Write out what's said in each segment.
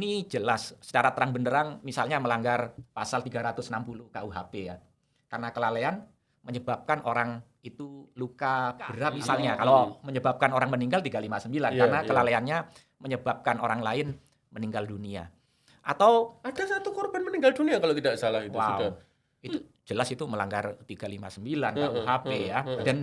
ini jelas secara terang benderang misalnya melanggar pasal 360 KUHP ya. Karena kelalaian menyebabkan orang itu luka berat misalnya. Kalau menyebabkan orang meninggal 359 karena kelalaiannya menyebabkan orang lain meninggal dunia. Atau ada satu korban meninggal dunia kalau tidak salah itu sudah. Itu jelas itu melanggar 359 KUHP ya. Dan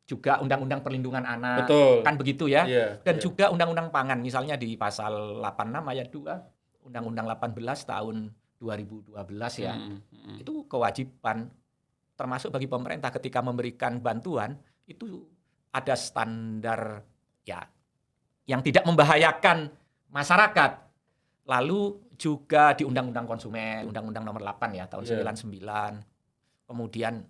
juga Undang-Undang Perlindungan Anak, betul. Kan begitu ya. Dan juga Undang-Undang Pangan, misalnya di pasal 86 ayat 2, Undang-Undang 18 tahun 2012 ya. Itu kewajiban, termasuk bagi pemerintah ketika memberikan bantuan, itu ada standar ya yang tidak membahayakan masyarakat. Lalu juga di Undang-Undang Konsumen, Undang-Undang nomor 8 ya, tahun 99. Kemudian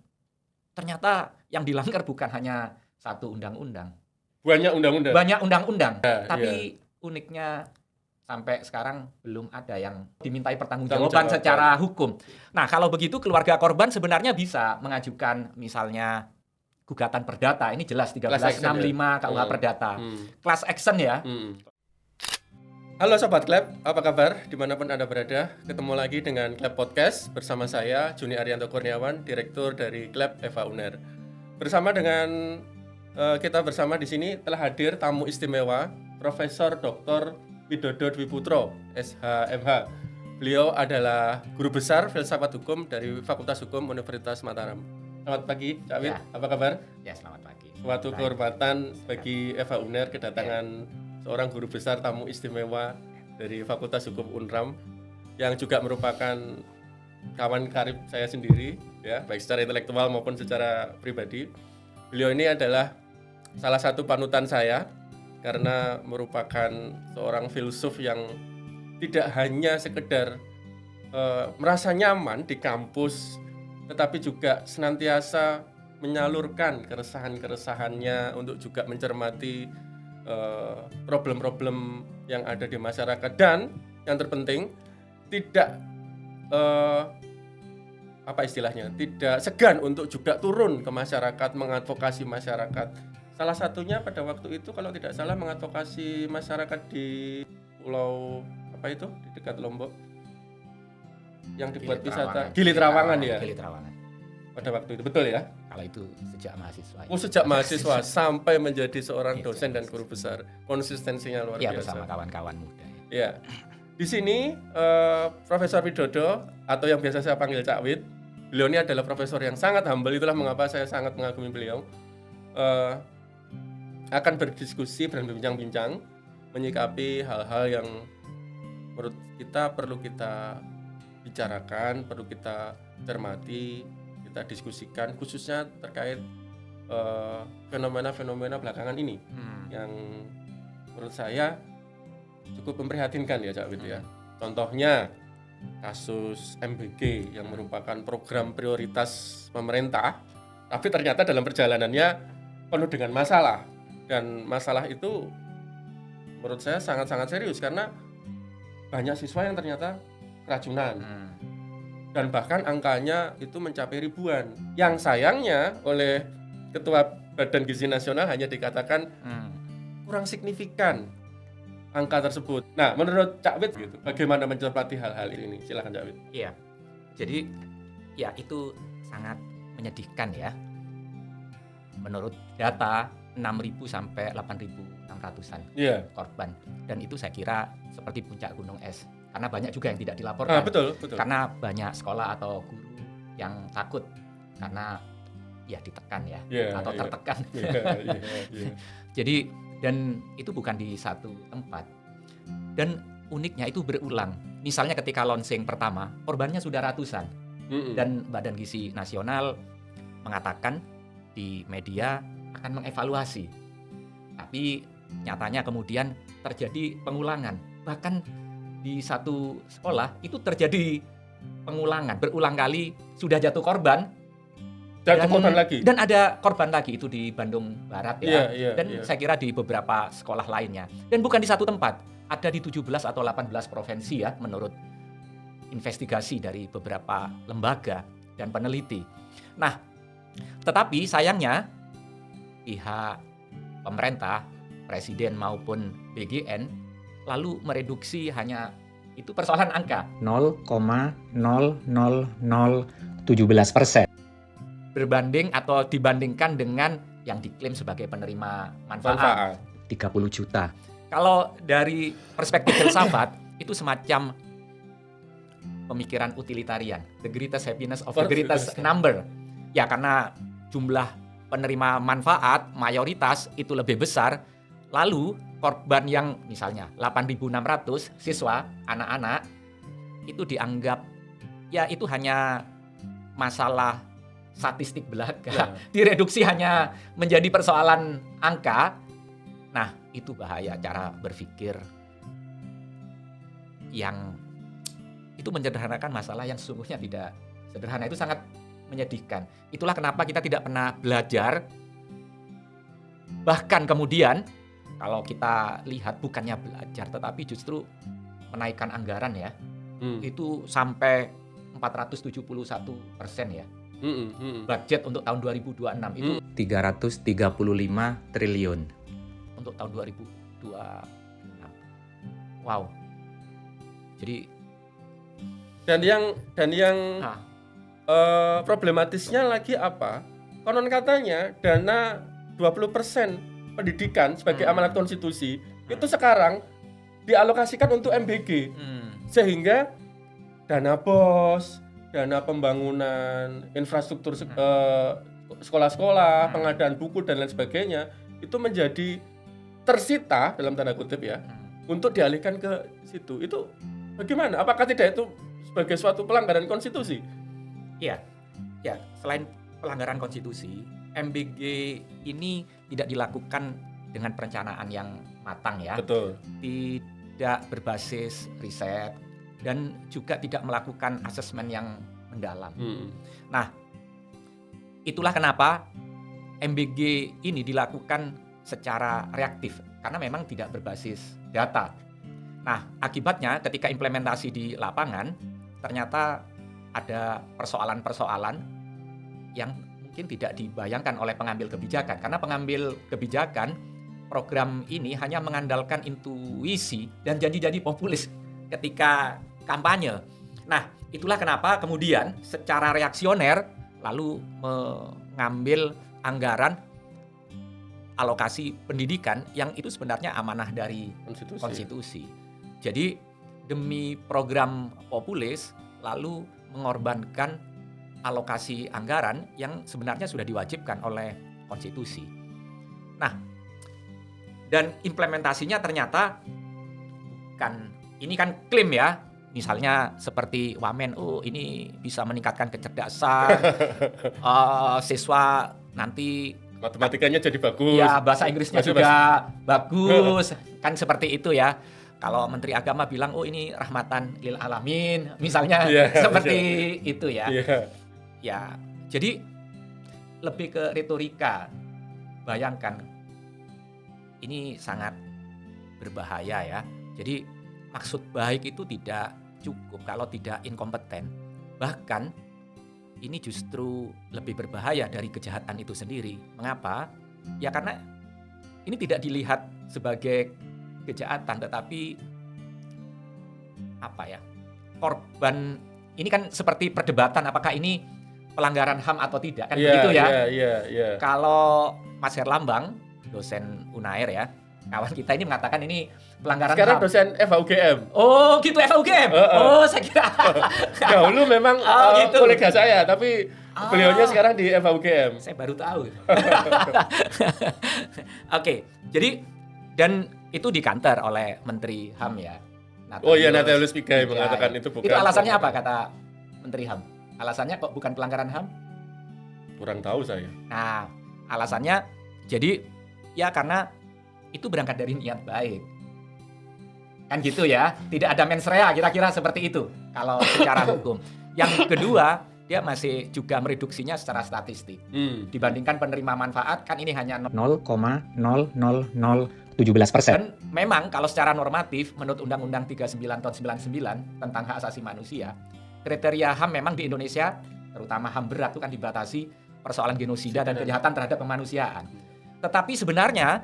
ternyata yang dilanggar bukan hanya satu undang-undang. Banyak undang-undang. Tapi uniknya sampai sekarang belum ada yang dimintai pertanggungjawaban secara hukum. Nah, kalau begitu keluarga korban sebenarnya bisa mengajukan misalnya gugatan perdata. Ini jelas 1365 KUH Perdata. Class action ya. Halo Sobat Klep, apa kabar? Dimanapun Anda berada, ketemu lagi dengan Klep Podcast bersama saya, Juni Arianto Kurniawan, Direktur dari Klep Eva Uner. Bersama dengan kita bersama di sini telah hadir tamu istimewa, Profesor Dr. Widodo Dwi Putro, SHMH. Beliau adalah Guru Besar Filsafat Hukum dari Fakultas Hukum Universitas Mataram. Selamat pagi, Cak Wid. Apa kabar? Ya, selamat pagi. Suatu kehormatan bagi Eva Uner kedatangan seorang guru besar tamu istimewa dari Fakultas Hukum Unram yang juga merupakan kawan karib saya sendiri ya, baik secara intelektual maupun secara pribadi. Beliau ini adalah salah satu panutan saya karena merupakan seorang filsuf yang tidak hanya sekedar merasa nyaman di kampus, tetapi juga senantiasa menyalurkan keresahan-keresahannya untuk juga mencermati problem-problem yang ada di masyarakat, dan yang terpenting tidak tidak segan untuk juga turun ke masyarakat, mengadvokasi masyarakat. Salah satunya pada waktu itu kalau tidak salah mengadvokasi masyarakat di pulau di dekat Lombok yang dibuat wisata Gili Trawangan ya. Gili Trawangan. Pada waktu itu betul ya? Kalau itu sejak mahasiswa. Sejak mahasiswa sampai menjadi seorang dosen dan guru besar. Konsistensinya luar biasa. Iya, bersama kawan-kawan muda. Ya. Di sini Profesor Widodo atau yang biasa saya panggil Cak Wid, beliau ini adalah profesor yang sangat humble, itulah mengapa saya sangat mengagumi beliau. Akan berdiskusi dan berbincang-bincang menyikapi hal-hal yang menurut kita perlu kita bicarakan, perlu kita cermati, kita diskusikan, khususnya terkait fenomena-fenomena belakangan ini yang menurut saya cukup memprihatinkan ya Cak Wid ya. Contohnya kasus MBG yang merupakan program prioritas pemerintah, tapi ternyata dalam perjalanannya penuh dengan masalah, dan masalah itu menurut saya sangat-sangat serius karena banyak siswa yang ternyata keracunan. Dan bahkan angkanya itu mencapai ribuan. Yang sayangnya oleh Ketua Badan Gizi Nasional hanya dikatakan kurang signifikan angka tersebut. Nah, menurut Cak Wid gitu, bagaimana mencermati hal-hal ini? Silakan Cak Wid. Iya. Jadi ya itu sangat menyedihkan ya. Menurut data 6.000 sampai 8.600-an korban. Dan itu saya kira seperti puncak gunung es. Karena banyak juga yang tidak dilaporkan. Betul. Karena banyak sekolah atau guru yang takut karena ya ditekan ya, atau tertekan. Jadi dan itu bukan di satu tempat. Dan uniknya itu berulang. Misalnya ketika launching pertama, korbannya sudah ratusan. Dan Badan Gizi Nasional mengatakan di media akan mengevaluasi. Tapi nyatanya kemudian terjadi pengulangan. Bahkan di satu sekolah itu terjadi pengulangan, berulang kali sudah jatuh korban dan ada korban lagi itu di Bandung Barat ya. Saya kira di beberapa sekolah lainnya. Dan bukan di satu tempat, ada di 17 atau 18 provinsi ya menurut investigasi dari beberapa lembaga dan peneliti. Nah, tetapi sayangnya pihak pemerintah, presiden maupun BGN lalu mereduksi hanya Itu persoalan angka. 0,00017% berbanding atau dibandingkan dengan yang diklaim sebagai penerima manfaat 30 juta. Kalau dari perspektif filsafat itu semacam pemikiran utilitarian, the greatest happiness of the greatest number. Ya karena jumlah penerima manfaat mayoritas itu lebih besar, lalu korban yang misalnya 8.600 siswa, anak-anak, itu dianggap ya itu hanya masalah statistik belaka, direduksi hanya menjadi persoalan angka. Nah, itu bahaya cara berpikir yang itu menyederhanakan masalah yang sesungguhnya tidak sederhana. Itu sangat menyedihkan. Itulah kenapa kita tidak pernah belajar. Bahkan kemudian kalau kita lihat bukannya belajar, tetapi justru menaikkan anggaran ya. Itu sampai 471% ya. Budget untuk tahun 2026 itu 335 triliun untuk tahun 2026. Wow. Jadi dan yang problematisnya lagi apa? Konon katanya dana 20% pendidikan sebagai amanat konstitusi itu sekarang dialokasikan untuk MBG. Sehingga dana BOS, dana pembangunan infrastruktur sekolah-sekolah, pengadaan buku dan lain sebagainya itu menjadi tersita dalam tanda kutip ya untuk dialihkan ke situ. Itu bagaimana? Apakah tidak itu sebagai suatu pelanggaran konstitusi? Iya. Ya, selain pelanggaran konstitusi, MBG ini tidak dilakukan dengan perencanaan yang matang ya. Betul. Tidak berbasis riset dan juga tidak melakukan asesmen yang mendalam. Nah, itulah kenapa MBG ini dilakukan secara reaktif karena memang tidak berbasis data. Nah, akibatnya ketika implementasi di lapangan ternyata ada persoalan-persoalan yang mungkin tidak dibayangkan oleh pengambil kebijakan karena pengambil kebijakan program ini hanya mengandalkan intuisi dan janji-janji populis ketika kampanye. Nah, itulah kenapa kemudian secara reaksioner lalu mengambil anggaran alokasi pendidikan yang itu sebenarnya amanah dari konstitusi. Jadi demi program populis lalu mengorbankan alokasi anggaran yang sebenarnya sudah diwajibkan oleh konstitusi. Nah, dan implementasinya ternyata bukan, ini kan klaim ya, misalnya seperti Wamen, ini bisa meningkatkan kecerdasan, siswa nanti matematikanya jadi bagus. Ya, bahasa Inggrisnya juga bagus, kan seperti itu ya. Kalau Menteri Agama bilang, ini rahmatan lil alamin, misalnya seperti itu ya. Ya, jadi lebih ke retorika. Bayangkan, ini sangat berbahaya ya. Jadi maksud baik itu tidak cukup kalau tidak inkompeten. Bahkan ini justru lebih berbahaya dari kejahatan itu sendiri. Mengapa? Ya karena ini tidak dilihat sebagai kejahatan, tetapi korban. Ini kan seperti perdebatan apakah ini pelanggaran HAM atau tidak, kan begitu ya. Kalau Mas Herlambang, dosen Unair ya, kawan kita ini mengatakan ini pelanggaran sekarang HAM. Dosen FAUGM. Oh gitu, FAUGM. Saya kira dahulu memang gitu. Kolega saya, tapi beliaunya sekarang di FAUGM. Saya baru tahu. Oke, jadi dan itu dikantor oleh Menteri HAM ya. Natalius Pigai mengatakan itu bukan. Itu alasannya apa kata Menteri HAM? Alasannya kok bukan pelanggaran HAM? Kurang tahu saya. Nah, alasannya jadi ya karena itu berangkat dari niat baik. Kan gitu ya, tidak ada mens rea, kira-kira seperti itu kalau secara hukum. Yang kedua, dia masih juga mereduksinya secara statistik. Dibandingkan penerima manfaat kan ini hanya 0,00017%. Dan memang kalau secara normatif menurut Undang-Undang 39 tahun 99 tentang hak asasi manusia, kriteria HAM memang di Indonesia, terutama HAM berat itu kan dibatasi persoalan genosida dan kejahatan terhadap kemanusiaan. Tetapi sebenarnya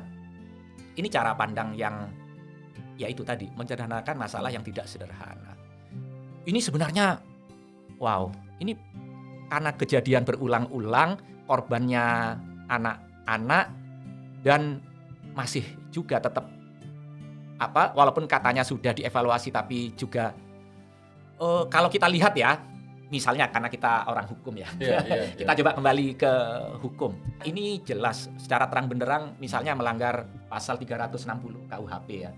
ini cara pandang yang ya itu tadi, menyederhanakan masalah yang tidak sederhana. Ini sebenarnya, wow, ini karena kejadian berulang-ulang, korbannya anak-anak, dan masih juga tetap walaupun katanya sudah dievaluasi, tapi juga kalau kita lihat ya, misalnya karena kita orang hukum ya, kita coba kembali ke hukum. Ini jelas secara terang benderang, misalnya melanggar pasal 360 KUHP ya,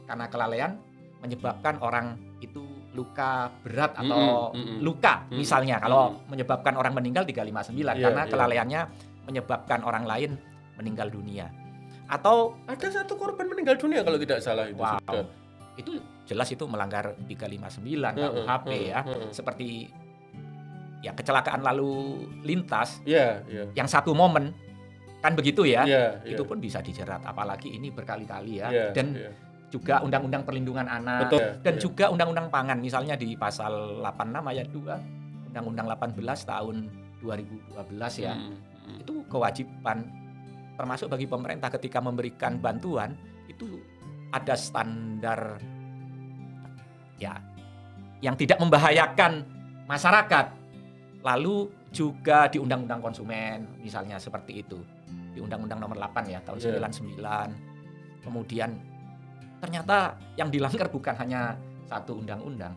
karena kelalaian menyebabkan orang itu luka berat atau luka, misalnya kalau menyebabkan orang meninggal 359 karena kelalaiannya menyebabkan orang lain meninggal dunia. Atau ada satu korban meninggal dunia kalau tidak salah itu. Wow. Itu jelas itu melanggar 359 KUHP ya. Seperti ya kecelakaan lalu lintas. Yang satu momen kan begitu ya. Itu pun bisa dijerat, apalagi ini berkali-kali ya. Dan juga Undang-Undang Perlindungan Anak. Betul, dan juga Undang-Undang Pangan, misalnya di pasal 86 ayat 2 Undang-Undang 18 tahun 2012 ya. Itu kewajiban termasuk bagi pemerintah ketika memberikan bantuan itu ada standar ya yang tidak membahayakan masyarakat. Lalu juga di Undang-Undang Konsumen misalnya seperti itu. Di Undang-Undang Nomor 8 ya tahun 99. Kemudian ternyata yang dilanggar bukan hanya satu undang-undang.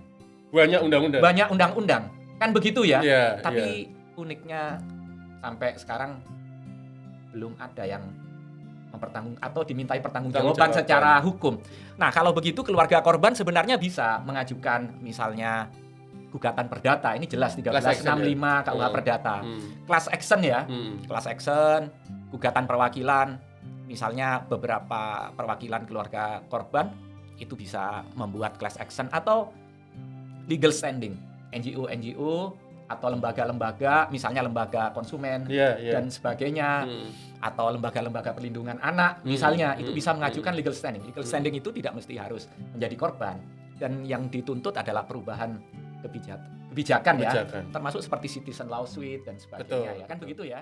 Banyak undang-undang. Banyak undang-undang. Kan begitu ya? Tapi uniknya sampai sekarang belum ada yang atau dimintai pertanggungjawaban secara hukum. Nah, kalau begitu keluarga korban sebenarnya bisa mengajukan misalnya gugatan perdata. Ini jelas 1365 KUH Perdata. Class action ya. Class action, gugatan perwakilan. Misalnya beberapa perwakilan keluarga korban itu bisa membuat class action atau legal standing. NGO atau lembaga-lembaga, misalnya lembaga konsumen dan sebagainya, atau lembaga-lembaga perlindungan anak, misalnya itu bisa mengajukan legal standing. Legal standing itu tidak mesti harus menjadi korban, dan yang dituntut adalah perubahan kebijakan ya, termasuk seperti citizen lawsuit dan sebagainya. Ya kan begitu ya.